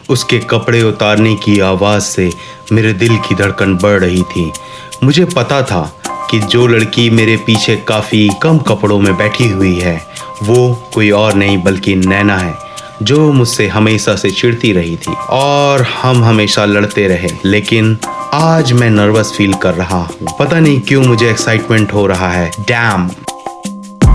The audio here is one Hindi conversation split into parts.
उसके कपड़े उतारने की आवाज से मेरे दिल की धड़कन बढ़ रही थी। मुझे पता था कि जो लड़की मेरे पीछे काफी कम कपड़ों में बैठी हुई है वो कोई और नहीं बल्कि नैना है, जो मुझसे हमेशा से चिढ़ती रही थी और हम हमेशा लड़ते रहे। लेकिन आज मैं नर्वस फील कर रहा हूँ, पता नहीं क्यों मुझे एक्साइटमेंट हो रहा है। डैम।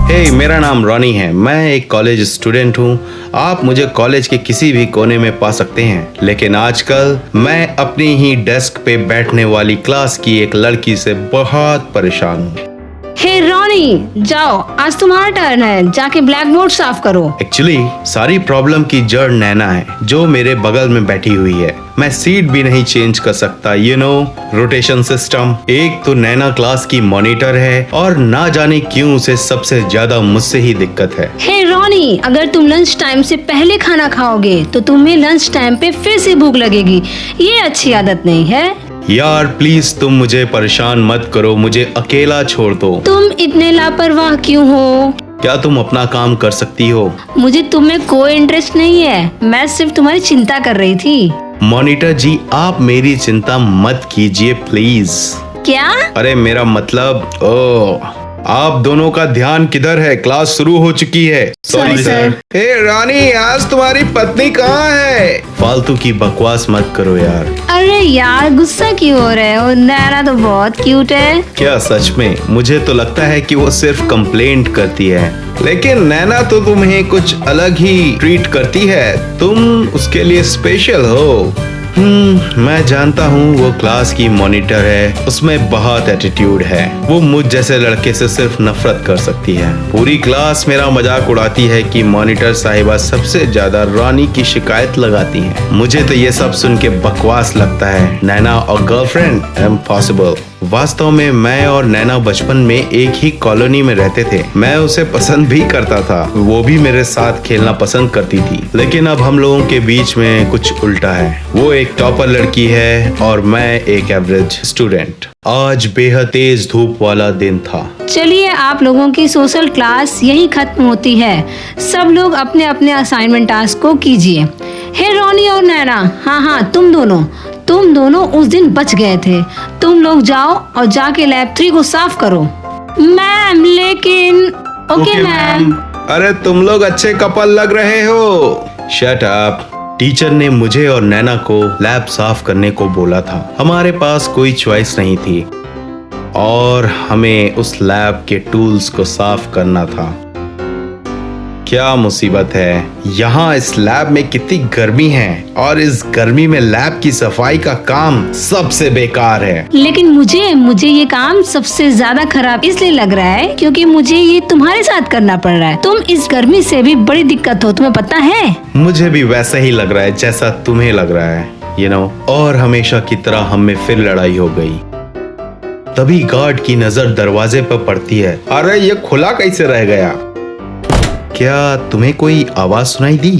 हे, मेरा नाम रॉनी है, मैं एक कॉलेज स्टूडेंट हूँ। आप मुझे कॉलेज के किसी भी कोने में पा सकते हैं, लेकिन आजकल मैं अपनी ही डेस्क पे बैठने वाली क्लास की एक लड़की से बहुत परेशान हूँ। हे रॉनी, जाओ, आज तुम्हारा टर्न है, जाके ब्लैक बोर्ड साफ करो। एक्चुअली सारी प्रॉब्लम की जड़ नैना है, जो मेरे बगल में बैठी हुई है। मैं सीट भी नहीं चेंज कर सकता, रोटेशन सिस्टम। एक तो नैना क्लास की मॉनिटर है और ना जाने क्यों उसे सबसे ज्यादा मुझसे ही दिक्कत है। हे रॉनी, अगर तुम लंच टाइम से पहले खाना खाओगे तो तुम्हें लंच टाइम पे फिर से भूख लगेगी। ये अच्छी आदत नहीं है। यार प्लीज तुम मुझे परेशान मत करो, मुझे अकेला छोड़ दो। तुम इतने लापरवाह क्यों हो? क्या तुम अपना काम कर सकती हो? मुझे तुम्हें कोई इंटरेस्ट नहीं है, मैं सिर्फ तुम्हारी चिंता कर रही थी। मॉनिटर जी, आप मेरी चिंता मत कीजिए प्लीज। क्या? अरे मेरा मतलब आप दोनों का ध्यान किधर है? क्लास शुरू हो चुकी है। Sorry sir. हे रानी, आज तुम्हारी पत्नी कहाँ है? फालतू की बकवास मत करो यार। अरे यार, गुस्सा क्यों हो रहे हो? नैना तो बहुत क्यूट है। क्या सच में? मुझे तो लगता है कि वो सिर्फ कंप्लेंट करती है, लेकिन नैना तो तुम्हें कुछ अलग ही ट्रीट करती है। तुम उसके लिए स्पेशल हो। मैं जानता हूँ वो क्लास की मॉनिटर है, उसमें बहुत एटीट्यूड है। वो मुझ जैसे लड़के से सिर्फ नफरत कर सकती है। पूरी क्लास मेरा मजाक उड़ाती है कि मॉनिटर साहिबा सबसे ज्यादा रानी की शिकायत लगाती है। मुझे तो ये सब सुन के बकवास लगता है। नैना और गर्लफ्रेंड इम्पॉसिबल। वास्तव में मैं और नैना बचपन में एक ही कॉलोनी में रहते थे। मैं उसे पसंद भी करता था, वो भी मेरे साथ खेलना पसंद करती थी। लेकिन अब हम लोगों के बीच में कुछ उल्टा है। वो एक टॉपर लड़की है और मैं एक एवरेज स्टूडेंट। आज बेहद तेज धूप वाला दिन था। चलिए, आप लोगों की सोशल क्लास यही खत्म होती है। सब लोग अपने अपने असाइनमेंट टास्क को कीजिए। हे रॉनी और नैना, हाँ, तुम दोनों उस दिन बच गए थे। तुम लोग जाओ और जाके लैब 3 को साफ करो। मैम, लेकिन ओके मैम। अरे तुम लोग अच्छे कपल लग रहे हो। Shut up. टीचर ने मुझे और नैना को लैब साफ करने को बोला था। हमारे पास कोई चॉइस नहीं थी और हमें उस लैब के टूल्स को साफ करना था। क्या मुसीबत है, यहाँ इस लैब में कितनी गर्मी है और इस गर्मी में लैब की सफाई का काम सबसे बेकार है। लेकिन मुझे ये काम सबसे ज्यादा खराब इसलिए लग रहा है क्योंकि मुझे ये तुम्हारे साथ करना पड़ रहा है। तुम इस गर्मी से भी बड़ी दिक्कत हो, तुम्हें पता है? मुझे भी वैसा ही लग रहा है जैसा तुम्हें लग रहा है, और हमेशा की तरह हम में फिर लड़ाई हो गई। तभी गार्ड की नजर दरवाजे पर पड़ती है। अरे ये खुला कैसे रह गया? क्या तुम्हें कोई आवाज सुनाई दी?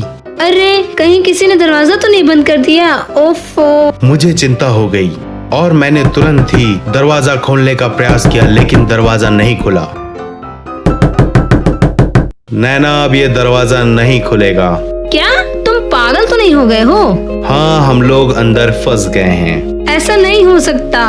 अरे कहीं किसी ने दरवाजा तो नहीं बंद कर दिया? ओफो। मुझे चिंता हो गई और मैंने तुरंत ही दरवाजा खोलने का प्रयास किया, लेकिन दरवाजा नहीं खुला। नैना, अब ये दरवाजा नहीं खुलेगा। क्या तुम पागल तो नहीं हो गए हो? हाँ, हम लोग अंदर फंस गए हैं। ऐसा नहीं हो सकता।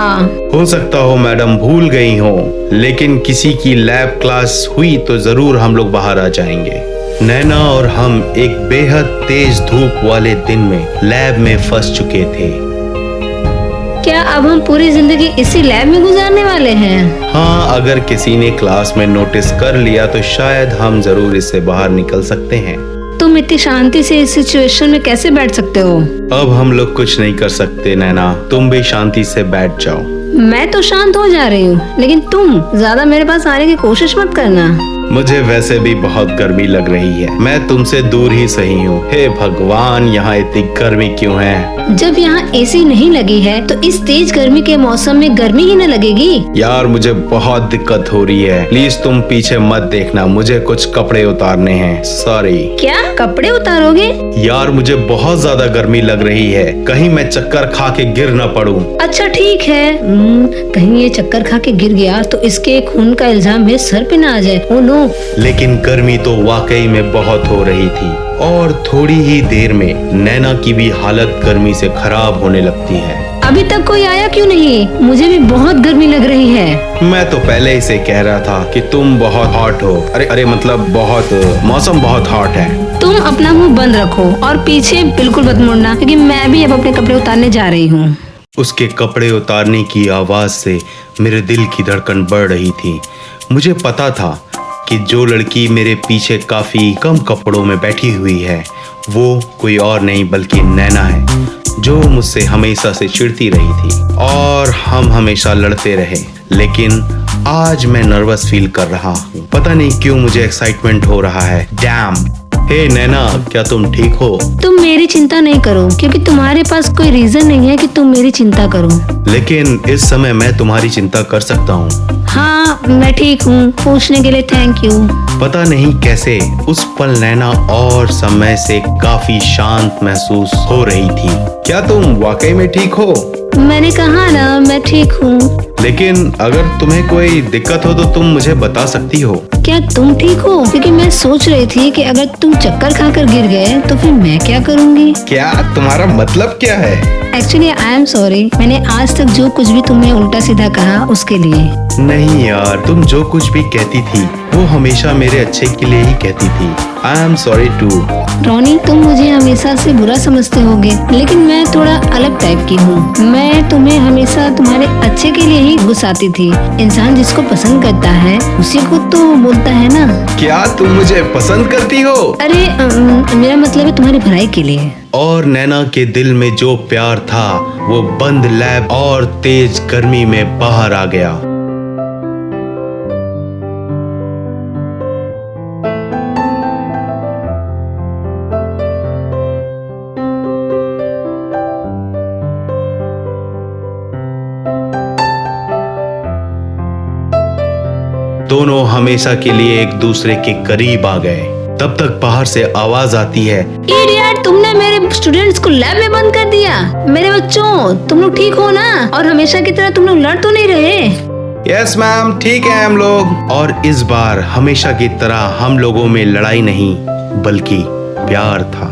हो सकता हो मैडम, भूल गई हो, लेकिन किसी की लैब क्लास हुई तो जरूर हम लोग बाहर आ जाएंगे। नैना और हम एक बेहद तेज धूप वाले दिन में लैब में फंस चुके थे। क्या अब हम पूरी जिंदगी इसी लैब में गुजारने वाले हैं? हाँ, अगर किसी ने क्लास में नोटिस कर लिया तो शायद हम जरूर इससे बाहर निकल सकते हैं। तुम इतनी शांति से इस सिचुएशन में कैसे बैठ सकते हो? अब हम लोग कुछ नहीं कर सकते नैना, तुम भी शांति से बैठ जाओ। मैं तो शांत हो जा रही हूँ, लेकिन तुम ज्यादा मेरे पास आने की कोशिश मत करना। मुझे वैसे भी बहुत गर्मी लग रही है, मैं तुमसे दूर ही सही हूँ। हे भगवान, यहाँ इतनी गर्मी क्यों है? जब यहाँ एसी नहीं लगी है तो इस तेज गर्मी के मौसम में गर्मी ही न लगेगी? यार मुझे बहुत दिक्कत हो रही है, प्लीज तुम पीछे मत देखना, मुझे कुछ कपड़े उतारने हैं। सॉरी। क्या कपड़े उतारोगे? यार मुझे बहुत ज्यादा गर्मी लग रही है, कहीं मैं चक्कर खा के गिर न पड़ूं। अच्छा ठीक है, कहीं ये चक्कर खा के गिर गया तो इसके खून का इल्जाम मेरे सर पे ना आ जाए। ओ नो, हूँ। लेकिन गर्मी तो वाकई में बहुत हो रही थी और थोड़ी ही देर में नैना की भी हालत गर्मी से खराब होने लगती है। अभी तक कोई आया क्यों नहीं? मुझे भी बहुत गर्मी लग रही है। मैं तो पहले ही से कह रहा था कि तुम बहुत हॉट हो। अरे मतलब मौसम बहुत हॉट है। तुम अपना मुंह बंद रखो और पीछे बिल्कुल मत मुड़ना, क्योंकि मैं भी अब अपने कपड़े उतारने जा रही हूँ। उसके कपड़े उतारने की आवाज से मेरे दिल की धड़कन बढ़ रही थी। मुझे पता था कि जो लड़की मेरे पीछे काफी कम कपड़ों में बैठी हुई है वो कोई और नहीं बल्कि नैना है, जो मुझसे हमेशा से चिढ़ती रही थी और हम हमेशा लड़ते रहे। लेकिन आज मैं नर्वस फील कर रहा हूँ। पता नहीं क्यों मुझे एक्साइटमेंट हो रहा है। डैम! हे नैना, क्या तुम ठीक हो? तुम मेरी चिंता नहीं करो, क्योंकि तुम्हारे पास कोई रीजन नहीं है कि तुम मेरी चिंता करो। लेकिन इस समय मैं तुम्हारी चिंता कर सकता हूँ। हाँ, मैं ठीक हूँ। पूछने के लिए थैंक यू। पता नहीं कैसे उस पल नैना और समय से काफी शांत महसूस हो रही थी। क्या तुम वाकई में ठीक हो? मैंने कहा ना, मैं ठीक हूँ। लेकिन अगर तुम्हें कोई दिक्कत हो तो तुम मुझे बता सकती हो। क्या तुम ठीक हो? क्योंकि मैं सोच रही थी कि अगर तुम चक्कर खाकर गिर गए तो फिर मैं क्या करूँगी। क्या तुम्हारा मतलब क्या है? एक्चुअली आई एम सॉरी, मैंने आज तक जो कुछ भी तुम्हें उल्टा सीधा कहा उसके लिए। नहीं यार, तुम जो कुछ भी कहती थी वो हमेशा मेरे अच्छे के लिए ही कहती थी। I am sorry too. Ronnie, तुम मुझे हमेशा से बुरा समझते होगे, लेकिन मैं थोड़ा अलग टाइप की हूँ। मैं तुम्हें हमेशा तुम्हारे अच्छे के लिए ही गुस्साती थी। इंसान जिसको पसंद करता है उसी को तो बोलता है ना। क्या तुम मुझे पसंद करती हो? अरे मेरा मतलब है तुम्हारी भलाई के लिए। और नैना के दिल में जो प्यार था वो बंद लैब और तेज गर्मी में बाहर आ गया। दोनों हमेशा के लिए एक दूसरे के करीब आ गए। तब तक बाहर से आवाज आती है, इडियट, तुमने मेरे स्टूडेंट्स को लैब में बंद कर दिया। मेरे बच्चों, तुम लोग ठीक हो ना? और हमेशा की तरह तुम लोग लड़ तो नहीं रहे? यस मैम, ठीक है हम लोग। और इस बार हमेशा की तरह हम लोगों में लड़ाई नहीं बल्कि प्यार था।